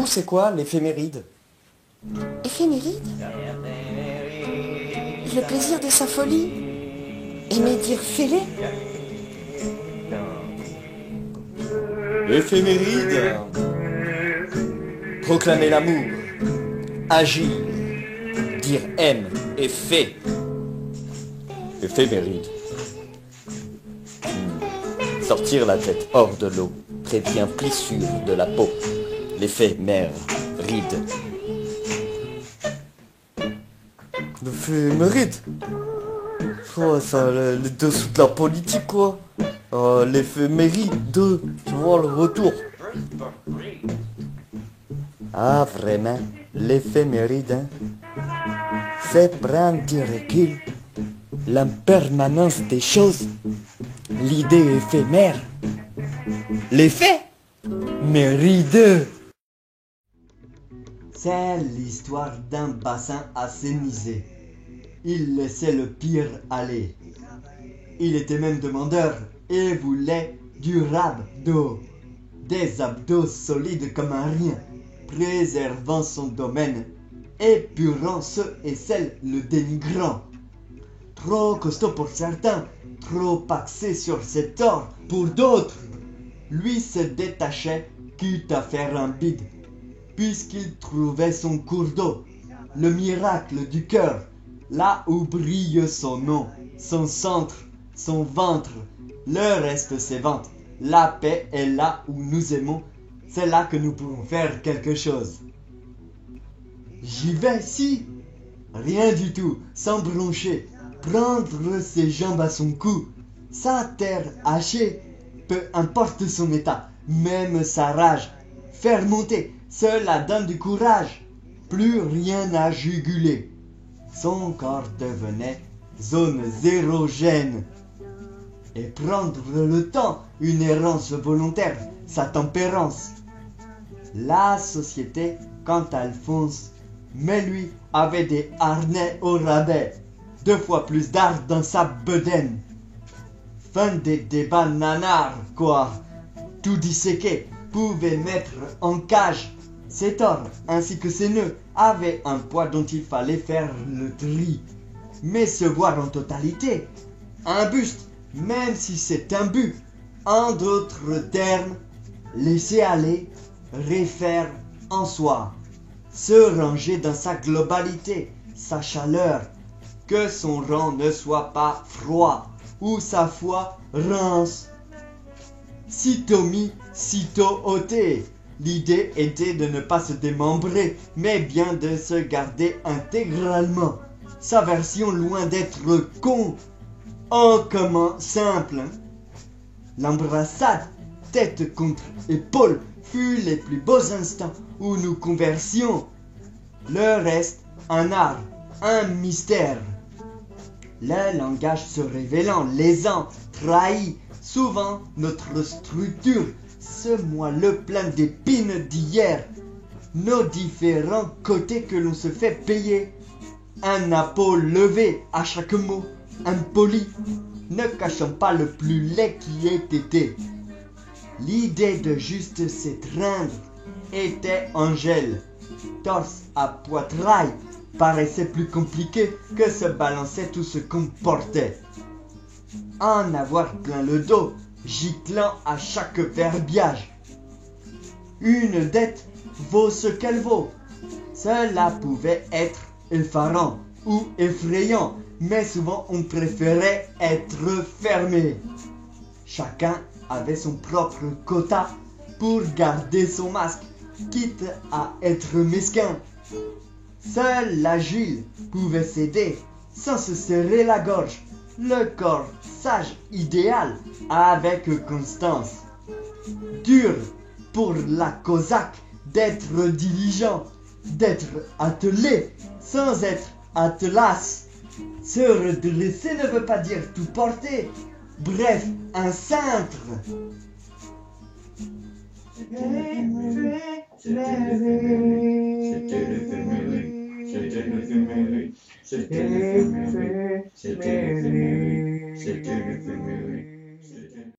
vous, c'est quoi l'éphéméride? Éphéméride? Le plaisir de sa folie? Aimer dire fêlé? Éphéméride, proclamer l'amour, agir, dire aime et fait. Éphéméride. Sortir la tête hors de l'eau prévient plissure de la peau. L'éphémère ride. L'éphéméride? Oh, ça, les dessous de la politique, quoi. L'éphéméride, tu vois, le retour. Ah, vraiment, l'éphéméride, hein? C'est prendre du recul, l'impermanence des choses, l'idée éphémère, l'effet méride. C'est l'histoire d'un bassin assainissé. Il laissait le pire aller. Il était même demandeur et voulait du rab-d'eau. Des abdos solides comme un rien, préservant son domaine, épurant ceux et celles le dénigrant. Trop costaud pour certains, trop axé sur ses torts pour d'autres. Lui se détachait, quitte à faire un bide, puisqu'il trouvait son cours d'eau, le miracle du cœur, là où brille son nom, son centre, son ventre, le reste s'évente. La paix est là où nous aimons, c'est là que nous pouvons faire quelque chose. J'y vais, si. Rien du tout, sans broncher, prendre ses jambes à son cou, sa terre hachée, peu importe son état, même sa rage, faire monter, cela donne du courage, plus rien à juguler. Son corps devenait zone érogène. Et prendre le temps, une errance volontaire, sa tempérance. La société, quand elle fonce, mais lui avait des harnais au rabais, 2 fois plus d'art dans sa bedaine. Fin des débats nanars, quoi. Tout disséqué, pouvait mettre en cage. Ses torts, ainsi que ses nœuds, avaient un poids dont il fallait faire le tri. Mais se voir en totalité, un buste, même si c'est un but, en d'autres termes, laisser aller, refaire en soi, se ranger dans sa globalité, sa chaleur, que son rang ne soit pas froid, ou sa foi rance. Sitôt mis, sitôt ôté, l'idée était de ne pas se démembrer, mais bien de se garder intégralement, sa version loin d'être con. Oh, comment simple! L'embrassade, tête contre épaule, fut les plus beaux instants où nous conversions. Le reste, un art, un mystère. Le langage se révélant, lésant, trahi, souvent notre structure, ce moelleux plein d'épines d'hier, nos différents côtés que l'on se fait payer. Un appôt levé à chaque mot, impoli, ne cachant pas le plus laid qui ait été. L'idée de juste s'étreindre était Angèle. Torse à poitrail paraissait plus compliqué que se balancer tout ce qu'on portait. En avoir plein le dos, giclant à chaque verbiage. Une dette vaut ce qu'elle vaut. Cela pouvait être effarant ou effrayant, mais souvent on préférait être fermé. Chacun avait son propre quota pour garder son masque, quitte à être mesquin. Seul l'agile pouvait céder sans se serrer la gorge, le corps sage idéal avec constance. Dur pour la cosaque d'être diligent, d'être attelé sans être atelasse. Se redresser ne veut pas dire tout porter, bref, un cintre. C'était l'éphéméride.